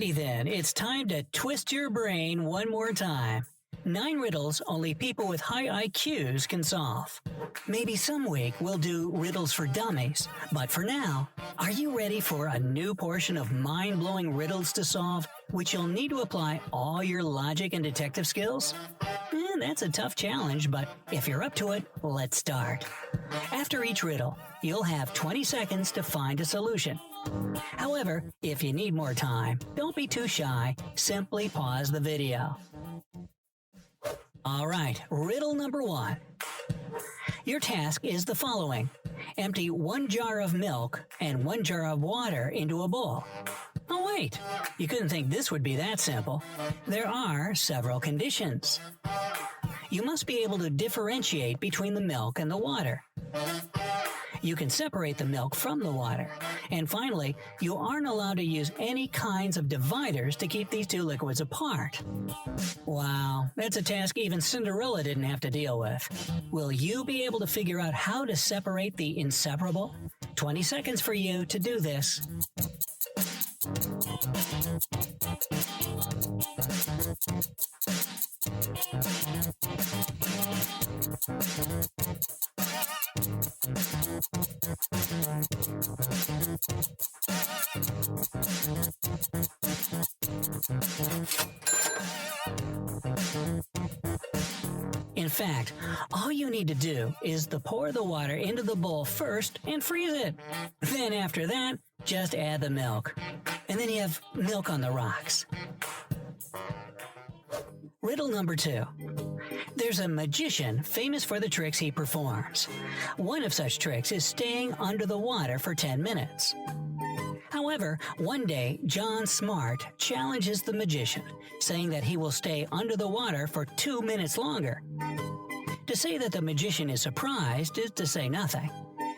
Alrighty then, it's time to twist your brain one more time. 9 riddles only people with high IQs can solve. Maybe some week we'll do riddles for dummies, but for now, are you ready for a new portion of mind-blowing riddles to solve, which you'll need to apply all your logic and detective skills? That's a tough challenge, but if you're up to it, let's start. After each riddle, you'll have 20 seconds to find a solution. However, if you need more time, don't be too shy, simply pause the video. Alright, riddle number 1. Your task is the following. Empty 1 jar of milk and 1 jar of water into a bowl. Oh wait, you couldn't think this would be that simple. There are several conditions. You must be able to differentiate between the milk and the water. You can separate the milk from the water. And finally, you aren't allowed to use any kinds of dividers to keep these two liquids apart. Wow, that's a task even Cinderella didn't have to deal with. Will you be able to figure out how to separate the inseparable? 20 seconds for you to do this. In fact, all you need to do is to pour the water into the bowl first and freeze it. Then after that, just add the milk. And then you have milk on the rocks. Riddle number 2. There's a magician famous for the tricks he performs. One of such tricks is staying under the water for 10 minutes. However, one day, John Smart challenges the magician, saying that he will stay under the water for 2 minutes longer. To say that the magician is surprised is to say nothing.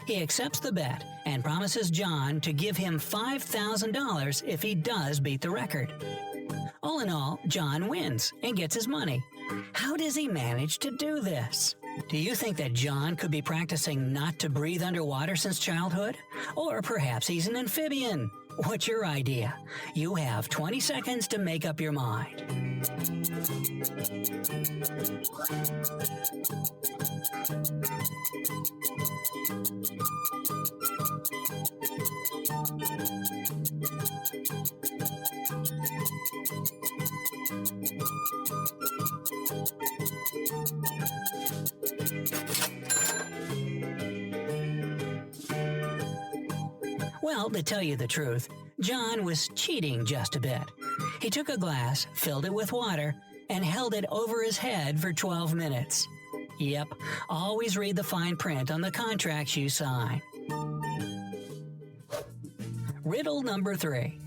He accepts the bet and promises John to give him $5,000 if he does beat the record. All in all, John wins and gets his money. How does he manage to do this? Do you think that John could be practicing not to breathe underwater since childhood? Or perhaps he's an amphibian? What's your idea? You have 20 seconds to make up your mind. Well, to tell you the truth, John was cheating just a bit. He took a glass, filled it with water, and held it over his head for 12 minutes. Yep, always read the fine print on the contracts you sign. Riddle number 3.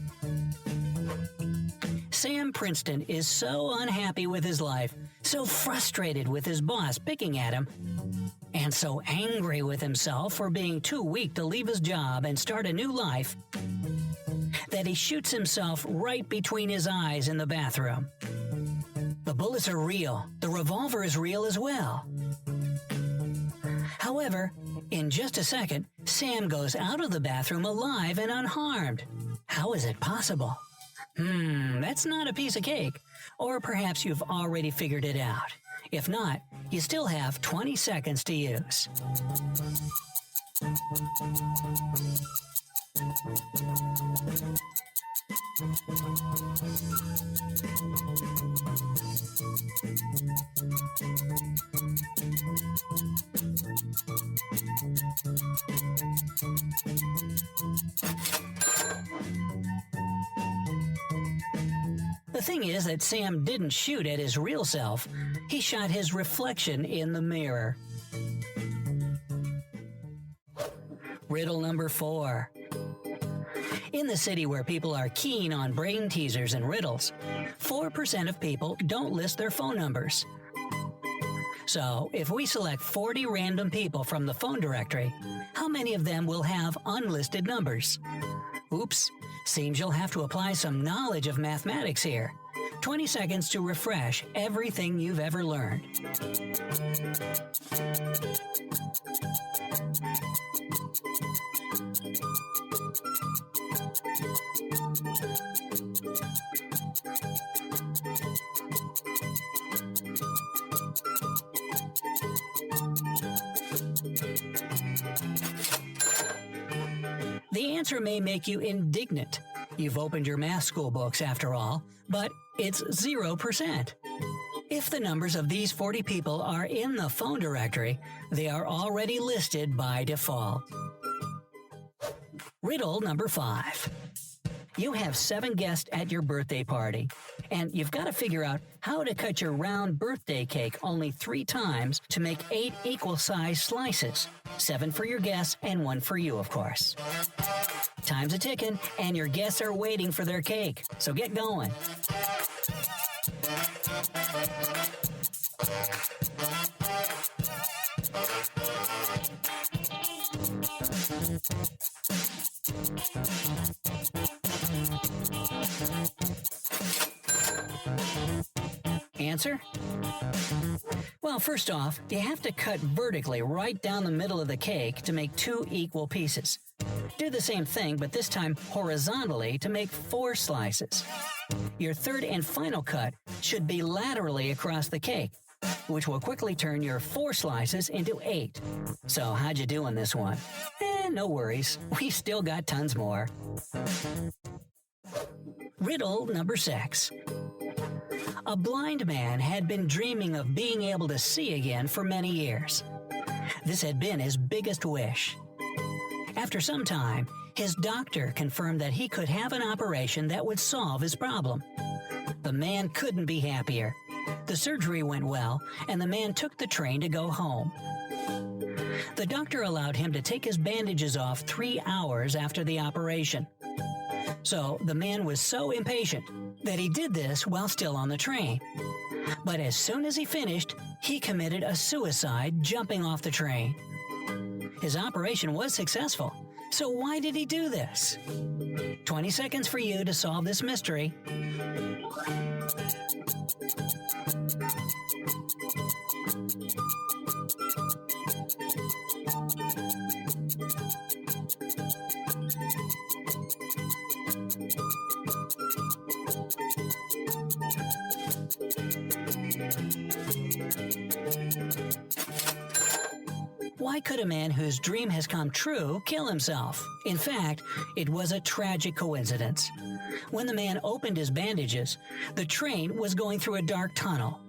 Sam Princeton is so unhappy with his life, so frustrated with his boss picking at him, and so angry with himself for being too weak to leave his job and start a new life, that he shoots himself right between his eyes in the bathroom. The bullets are real. The revolver is real as well. However, in just a second, Sam goes out of the bathroom alive and unharmed. How is it possible? That's not a piece of cake. Or perhaps you've already figured it out. If not, you still have 20 seconds to use. The thing is that Sam didn't shoot at his real self. He shot his reflection in the mirror. Riddle number 4. In the city where people are keen on brain teasers and riddles, 4% of people don't list their phone numbers. So, if we select 40 random people from the phone directory, how many of them will have unlisted numbers? Oops, seems you'll have to apply some knowledge of mathematics here. 20 seconds to refresh everything you've ever learned. answer may make you indignant. You've opened your math school books after all, but it's 0%. If the numbers of these 40 people are in the phone directory, they are already listed by default. Riddle number 5. You have 7 guests at your birthday party, and you've got to figure out how to cut your round birthday cake only 3 times to make 8 equal-sized slices. 7 for your guests and 1 for you, of course. Time's a-ticking, and your guests are waiting for their cake, so get going. Answer? Well, first off, you have to cut vertically right down the middle of the cake to make 2 equal pieces. Do the same thing, but this time horizontally to make 4 slices. Your third and final cut should be laterally across the cake, which will quickly turn your 4 slices into 8. So how'd you do on this one? No worries, we still got tons more. Riddle number 6. A blind man had been dreaming of being able to see again for many years. This had been his biggest wish. After some time, his doctor confirmed that he could have an operation that would solve his problem. The man couldn't be happier. The surgery went well, and the man took the train to go home. The doctor allowed him to take his bandages off 3 hours after the operation. So the man was so impatient that he did this while still on the train. But as soon as he finished, he committed a suicide jumping off the train. His operation was successful, so why did he do this? 20 seconds for you to solve this mystery. Why could a man whose dream has come true kill himself? In fact, it was a tragic coincidence. When the man opened his bandages, the train was going through a dark tunnel.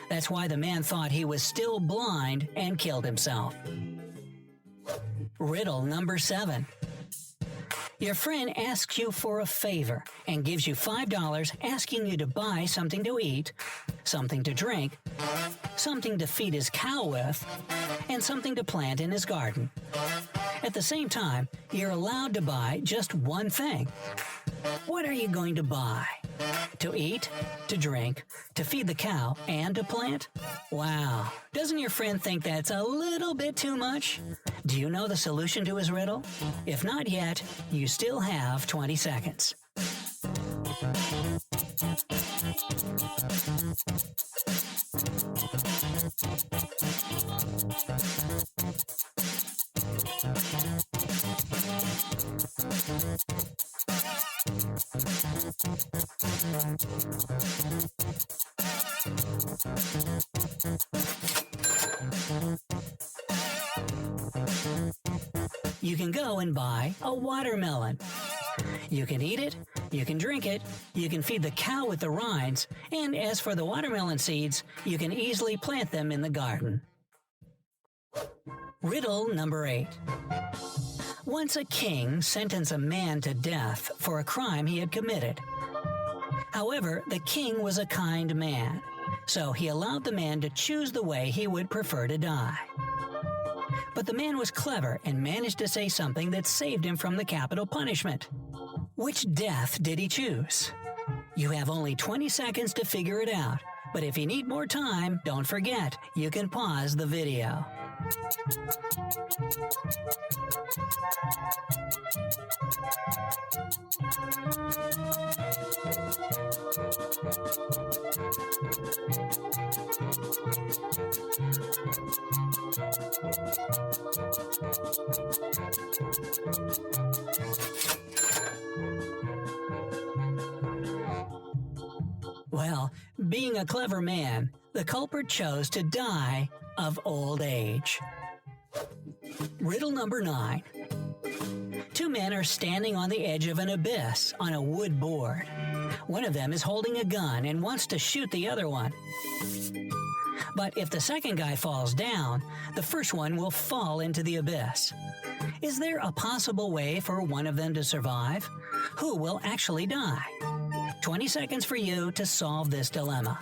That's why the man thought he was still blind and killed himself. Riddle number 7. Your friend asks you for a favor and gives you $5 asking you to buy something to eat, something to drink, something to feed his cow with, and something to plant in his garden. At the same time, you're allowed to buy just one thing. What are you going to buy? To eat, to drink, to feed the cow, and to plant? Wow, doesn't your friend think that's a little bit too much? Do you know the solution to his riddle? If not yet, you still have 20 seconds. You can go and buy a watermelon. You can eat it, you can drink it, you can feed the cow with the rinds, and as for the watermelon seeds, you can easily plant them in the garden. Riddle number 8. Once a king sentenced a man to death for a crime he had committed. However, the king was a kind man, so he allowed the man to choose the way he would prefer to die. But the man was clever and managed to say something that saved him from the capital punishment. Which death did he choose? You have only 20 seconds to figure it out, but if you need more time, don't forget, you can pause the video. Well, being a clever man, the culprit chose to die of old age. Riddle number 9. Two men are standing on the edge of an abyss on a wood board. One of them is holding a gun and wants to shoot the other one. But if the second guy falls down, the first one will fall into the abyss. Is there a possible way for one of them to survive? Who will actually die? 20 seconds for you to solve this dilemma.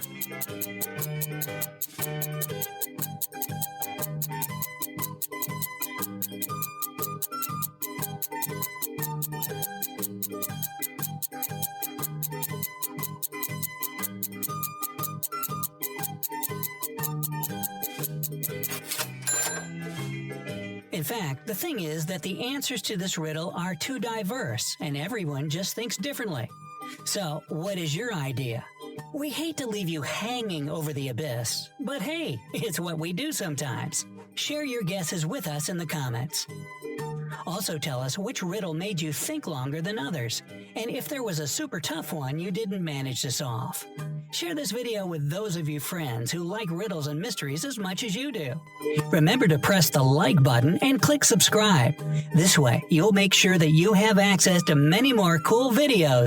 In fact, the thing is that the answers to this riddle are too diverse, and everyone just thinks differently. So, what is your idea? We hate to leave you hanging over the abyss, but hey, it's what we do sometimes. Share your guesses with us in the comments. Also tell us which riddle made you think longer than others, and if there was a super tough one you didn't manage to solve. Share this video with those of you friends who like riddles and mysteries as much as you do. Remember to press the like button and click subscribe. This way, you'll make sure that you have access to many more cool videos.